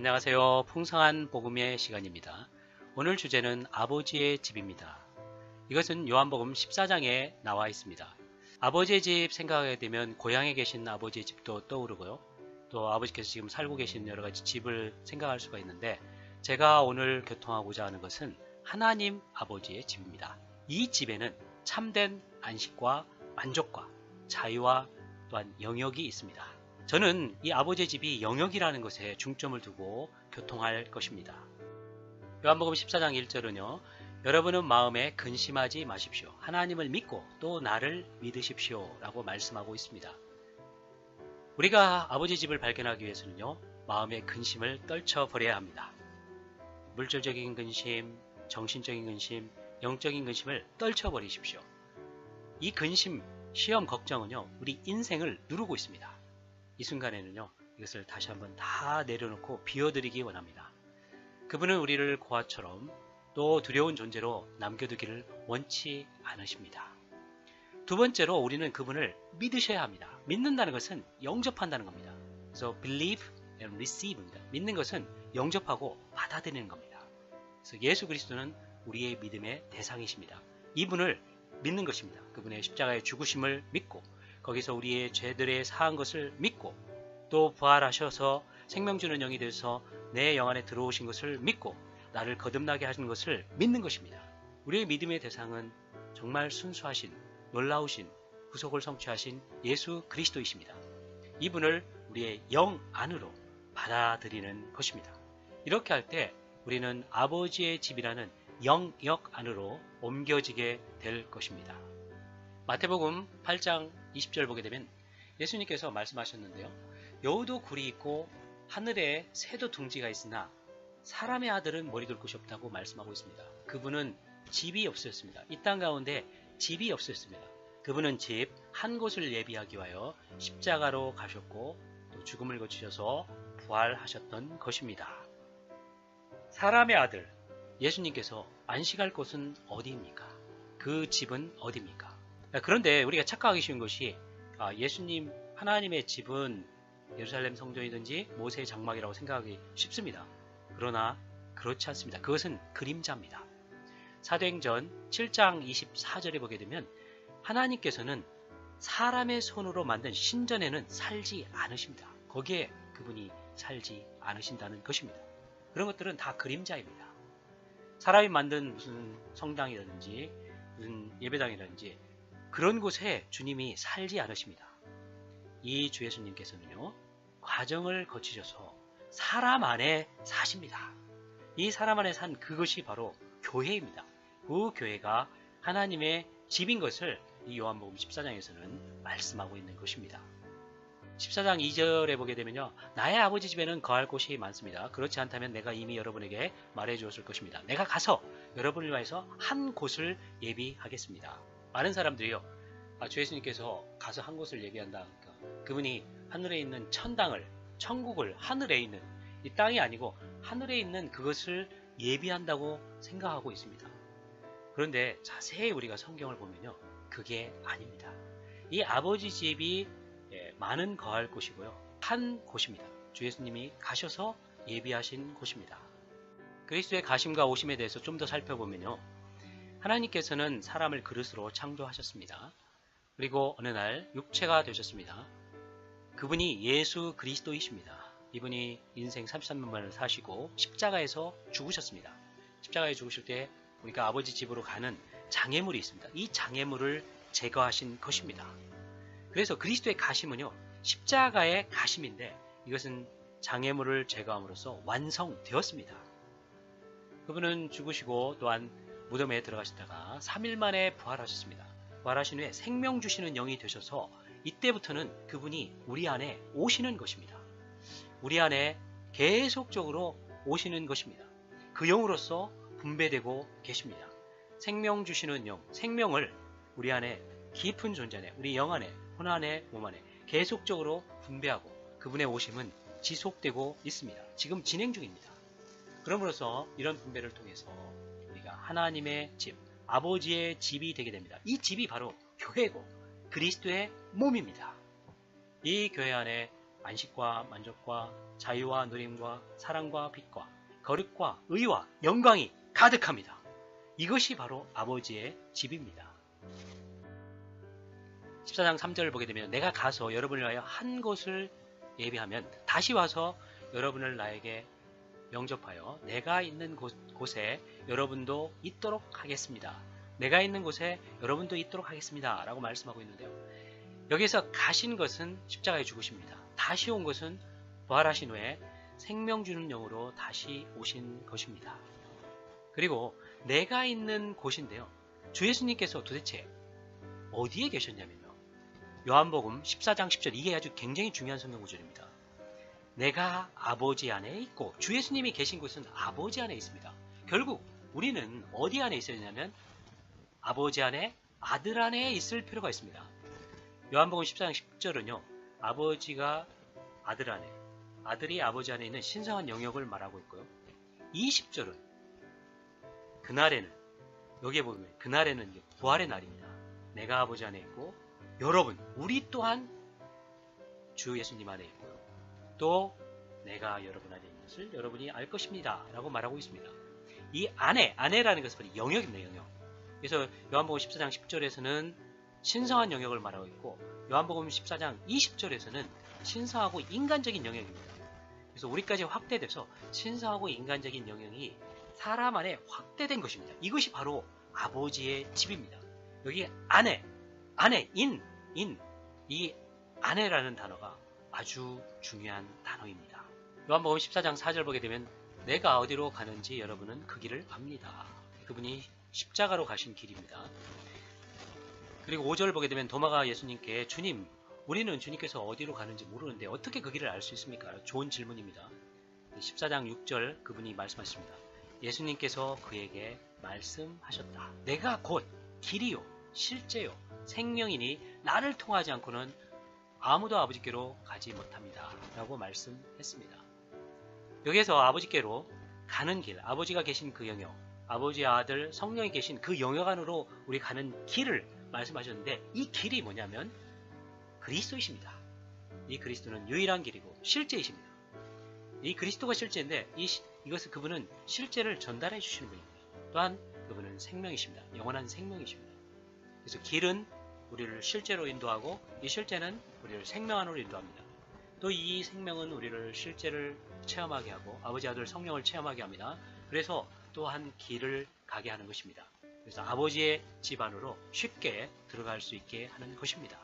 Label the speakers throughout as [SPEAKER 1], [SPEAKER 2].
[SPEAKER 1] 안녕하세요. 풍성한 복음의 시간입니다. 오늘 주제는 아버지의 집입니다. 이것은 요한복음 14장에 나와 있습니다. 아버지의 집 생각하게 되면 고향에 계신 아버지의 집도 떠오르고요. 또 아버지께서 지금 살고 계신 여러 가지 집을 생각할 수가 있는데, 제가 오늘 교통하고자 하는 것은 하나님 아버지의 집입니다. 이 집에는 참된 안식과 만족과 자유와 또한 영역이 있습니다. 저는 이 아버지의 집이 영역이라는 것에 중점을 두고 교통할 것입니다. 요한복음 14장 1절은요. 여러분은 마음에 근심하지 마십시오. 하나님을 믿고 또 나를 믿으십시오 라고 말씀하고 있습니다. 우리가 아버지의 집을 발견하기 위해서는요. 마음의 근심을 떨쳐버려야 합니다. 물질적인 근심, 정신적인 근심, 영적인 근심을 떨쳐버리십시오. 이 근심, 시험, 걱정은요. 우리 인생을 누르고 있습니다. 이 순간에는요. 이것을 다시 한번 다 내려놓고 비워드리기 원합니다. 그분은 우리를 고아처럼 또 두려운 존재로 남겨두기를 원치 않으십니다. 두 번째로 우리는 그분을 믿으셔야 합니다. 믿는다는 것은 영접한다는 겁니다. 그래서 believe and receive입니다. 믿는 것은 영접하고 받아들이는 겁니다. 그래서 예수 그리스도는 우리의 믿음의 대상이십니다. 이분을 믿는 것입니다. 그분의 십자가의 죽으심을 믿고 거기서 우리의 죄들의 사한 것을 믿고 또 부활하셔서 생명 주는 영이 되어서 내 영 안에 들어오신 것을 믿고 나를 거듭나게 하신 것을 믿는 것입니다. 우리의 믿음의 대상은 정말 순수하신 놀라우신 구속을 성취하신 예수 그리스도이십니다. 이분을 우리의 영 안으로 받아들이는 것입니다. 이렇게 할 때 우리는 아버지의 집이라는 영역 안으로 옮겨지게 될 것입니다. 마태복음 8장 20절 보게 되면 예수님께서 말씀하셨는데요. 여우도 굴이 있고 하늘에 새도 둥지가 있으나 사람의 아들은 머리 둘 곳이 없다고 말씀하고 있습니다. 그분은 집이 없으셨습니다. 이 땅 가운데 집이 없으셨습니다. 그분은 집 한 곳을 예비하기 위하여 십자가로 가셨고 또 죽음을 거치셔서 부활하셨던 것입니다. 사람의 아들 예수님께서 안식할 곳은 어디입니까? 그 집은 어디입니까? 그런데 우리가 착각하기 쉬운 것이 예수님 하나님의 집은 예루살렘 성전이든지 모세의 장막이라고 생각하기 쉽습니다. 그러나 그렇지 않습니다. 그것은 그림자입니다. 사도행전 7장 24절에 보게 되면 하나님께서는 사람의 손으로 만든 신전에는 살지 않으십니다. 거기에 그분이 살지 않으신다는 것입니다. 그런 것들은 다 그림자입니다. 사람이 만든 무슨 성당이라든지 무슨 예배당이라든지 그런 곳에 주님이 살지 않으십니다. 이 주 예수님께서는요. 과정을 거치셔서 사람 안에 사십니다. 이 사람 안에 산 그것이 바로 교회입니다. 그 교회가 하나님의 집인 것을 이 요한복음 14장에서는 말씀하고 있는 것입니다. 14장 2절에 보게 되면요. 나의 아버지 집에는 거할 곳이 많습니다. 그렇지 않다면 내가 이미 여러분에게 말해 주었을 것입니다. 내가 가서 여러분을 위해서 한 곳을 예비하겠습니다. 많은 사람들이요. 주 예수님께서 가서 한 곳을 예비한다. 그러니까 그분이 하늘에 있는 천당을, 천국을 하늘에 있는 이 땅이 아니고 하늘에 있는 그것을 예비한다고 생각하고 있습니다. 그런데 자세히 우리가 성경을 보면요. 그게 아닙니다. 이 아버지 집이 많은 거할 곳이고요. 한 곳입니다. 주 예수님이 가셔서 예비하신 곳입니다. 그리스도의 가심과 오심에 대해서 좀 더 살펴보면요. 하나님께서는 사람을 그릇으로 창조하셨습니다. 그리고 어느 날 육체가 되셨습니다. 그분이 예수 그리스도이십니다. 이분이 인생 33년만을 사시고 십자가에서 죽으셨습니다. 십자가에 죽으실 때 우리가 아버지 집으로 가는 장애물이 있습니다. 이 장애물을 제거하신 것입니다. 그래서 그리스도의 가심은요. 십자가의 가심인데 이것은 장애물을 제거함으로써 완성되었습니다. 그분은 죽으시고 또한 무덤에 들어가시다가 3일 만에 부활하셨습니다. 부활하신 후에 생명 주시는 영이 되셔서 이때부터는 그분이 우리 안에 오시는 것입니다. 우리 안에 계속적으로 오시는 것입니다. 그 영으로서 분배되고 계십니다. 생명 주시는 영, 생명을 우리 안에 깊은 존재 안에, 우리 영 안에, 혼 안에, 몸 안에 계속적으로 분배하고 그분의 오심은 지속되고 있습니다. 지금 진행 중입니다. 그러므로서 이런 분배를 통해서 우리가 하나님의 집, 아버지의 집이 되게 됩니다. 이 집이 바로 교회고 그리스도의 몸입니다. 이 교회 안에 안식과 만족과 자유와 누림과 사랑과 빛과 거룩과 의와 영광이 가득합니다. 이것이 바로 아버지의 집입니다. 14장 3절을 보게 되면 내가 가서 여러분을 위하여 한 곳을 예비하면 다시 와서 여러분을 나에게 영접하여 내가 있는 곳에 여러분도 있도록 하겠습니다. 내가 있는 곳에 여러분도 있도록 하겠습니다. 라고 말씀하고 있는데요. 여기서 가신 것은 십자가에 죽으십니다. 다시 온 것은 부활하신 후에 생명 주는 영으로 다시 오신 것입니다. 그리고 내가 있는 곳인데요. 주 예수님께서 도대체 어디에 계셨냐면요. 요한복음 14장 10절, 이게 아주 굉장히 중요한 성경 구절입니다. 내가 아버지 안에 있고, 주 예수님이 계신 곳은 아버지 안에 있습니다. 결국 우리는 어디 안에 있어야 되냐면 아버지 안에, 아들 안에 있을 필요가 있습니다. 요한복음 14장 10절은요. 아버지가 아들 안에, 아들이 아버지 안에 있는 신성한 영역을 말하고 있고요. 20절은 그날에는, 여기에 보면 그날에는 부활의 날입니다. 내가 아버지 안에 있고 여러분, 우리 또한 주 예수님 안에 있고요. 또 내가 여러분 안에 있는 것을 여러분이 알 것입니다. 라고 말하고 있습니다. 이 안에라는 것은 영역입니다. 영역. 그래서 요한복음 14장 10절에서는 신성한 영역을 말하고 있고, 요한복음 14장 20절에서는 신성하고 인간적인 영역입니다. 그래서 우리까지 확대돼서 신성하고 인간적인 영역이 사람 안에 확대된 것입니다. 이것이 바로 아버지의 집입니다. 여기 안에, 이 안에라는 단어가 아주 중요한 단어입니다. 요한복음 14장 4절 보게 되면 내가 어디로 가는지 여러분은 그 길을 압니다. 그분이 십자가로 가신 길입니다. 그리고 5절 보게 되면 도마가 예수님께 주님, 우리는 주님께서 어디로 가는지 모르는데 어떻게 그 길을 알 수 있습니까? 좋은 질문입니다. 14장 6절 그분이 말씀하십니다. 예수님께서 그에게 말씀하셨다. 내가 곧 길이요 실제요 생명이니 나를 통하지 않고는 아무도 아버지께로 가지 못합니다. 라고 말씀했습니다. 여기에서 아버지께로 가는 길, 아버지가 계신 그 영역, 아버지, 아들, 성령이 계신 그 영역 안으로 우리 가는 길을 말씀하셨는데, 이 길이 뭐냐면 그리스도이십니다. 이 그리스도는 유일한 길이고 실제이십니다. 이 그리스도가 실제인데 이것을 그분은 실제를 전달해 주시는 분입니다. 또한 그분은 생명이십니다. 영원한 생명이십니다. 그래서 길은 우리를 실제로 인도하고, 이 실제는 우리를 생명 안으로 인도합니다. 또 이 생명은 우리를 실제를 체험하게 하고 아버지, 아들, 성령을 체험하게 합니다. 그래서 또한 길을 가게 하는 것입니다. 그래서 아버지의 집 안으로 쉽게 들어갈 수 있게 하는 것입니다.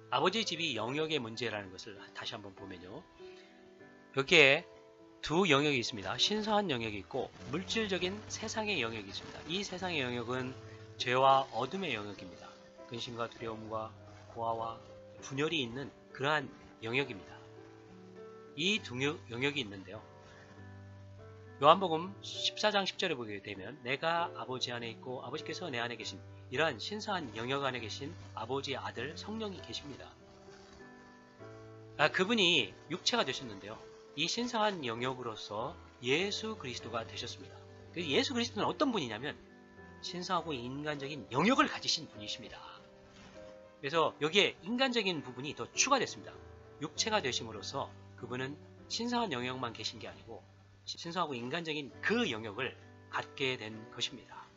[SPEAKER 1] 아버지의 집이 영역의 문제라는 것을 다시 한번 보면요. 여기에 두 영역이 있습니다. 신성한 영역이 있고 물질적인 세상의 영역이 있습니다. 이 세상의 영역은 죄와 어둠의 영역입니다. 근심과 두려움과 고아와 분열이 있는 그러한 영역입니다. 이 두 영역이 있는데요. 요한복음 14장 10절에 보게 되면 내가 아버지 안에 있고 아버지께서 내 안에 계신 이러한 신성한 영역 안에 계신 아버지, 아들, 성령이 계십니다. 그분이 육체가 되셨는데요. 이 신성한 영역으로서 예수 그리스도가 되셨습니다. 예수 그리스도는 어떤 분이냐면 신성하고 인간적인 영역을 가지신 분이십니다. 그래서 여기에 인간적인 부분이 더 추가됐습니다. 육체가 되심으로써 그분은 신성한 영역만 계신 게 아니고 신성하고 인간적인 그 영역을 갖게 된 것입니다.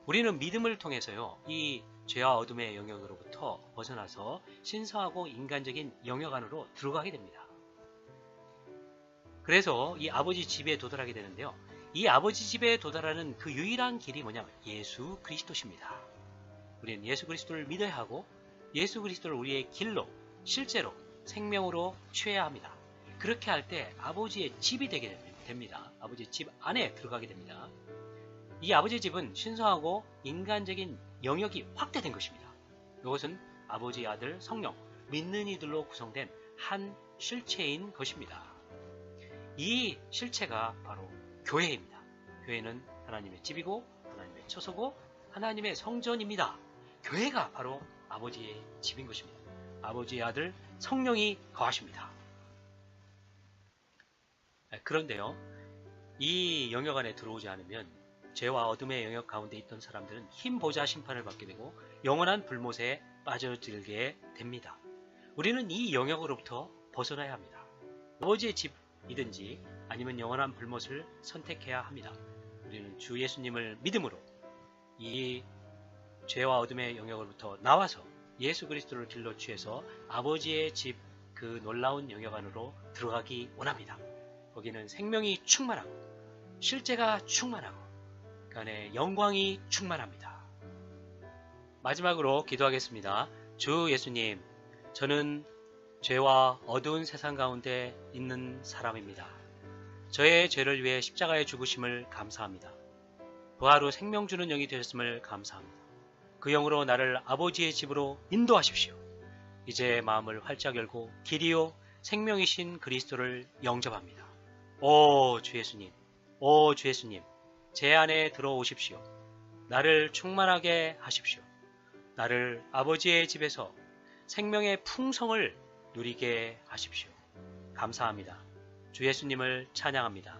[SPEAKER 1] 우리는 믿음을 통해서요, 이 죄와 어둠의 영역으로부터 벗어나서 신성하고 인간적인 영역 안으로 들어가게 됩니다. 그래서 이 아버지 집에 도달하게 되는데요. 이 아버지 집에 도달하는 그 유일한 길이 뭐냐면 예수 그리스도십니다. 우리는 예수 그리스도를 믿어야 하고 예수 그리스도를 우리의 길로, 실제로 생명으로 취해야 합니다. 그렇게 할 때 아버지의 집이 되게 됩니다. 아버지의 집 안에 들어가게 됩니다. 이 아버지의 집은 신성하고 인간적인 영역이 확대된 것입니다. 이것은 아버지, 아들, 성령, 믿는 이들로 구성된 한 실체인 것입니다. 이 실체가 바로 교회입니다. 교회는 하나님의 집이고 하나님의 처소고 하나님의 성전입니다. 교회가 바로 아버지의 집인 것입니다. 아버지의 아들, 성령이 거하십니다. 그런데요, 이 영역 안에 들어오지 않으면 죄와 어둠의 영역 가운데 있던 사람들은 흰 보좌 심판을 받게 되고 영원한 불못에 빠져들게 됩니다. 우리는 이 영역으로부터 벗어나야 합니다. 아버지의 집이든지 아니면 영원한 불못을 선택해야 합니다. 우리는 주 예수님을 믿음으로 이 죄와 어둠의 영역으로부터 나와서 예수 그리스도를 길로 취해서 아버지의 집 그 놀라운 영역 안으로 들어가기 원합니다. 거기는 생명이 충만하고 실제가 충만하고 그 안에 영광이 충만합니다. 마지막으로 기도하겠습니다. 주 예수님, 저는 죄와 어두운 세상 가운데 있는 사람입니다. 저의 죄를 위해 십자가에 죽으심을 감사합니다. 부활 후 생명 주는 영이 되셨음을 감사합니다. 그 영으로 나를 아버지의 집으로 인도하십시오. 이제 마음을 활짝 열고 길이요 생명이신 그리스도를 영접합니다. 오 주 예수님, 오 주 예수님, 제 안에 들어오십시오. 나를 충만하게 하십시오. 나를 아버지의 집에서 생명의 풍성을 누리게 하십시오. 감사합니다. 주 예수님을 찬양합니다.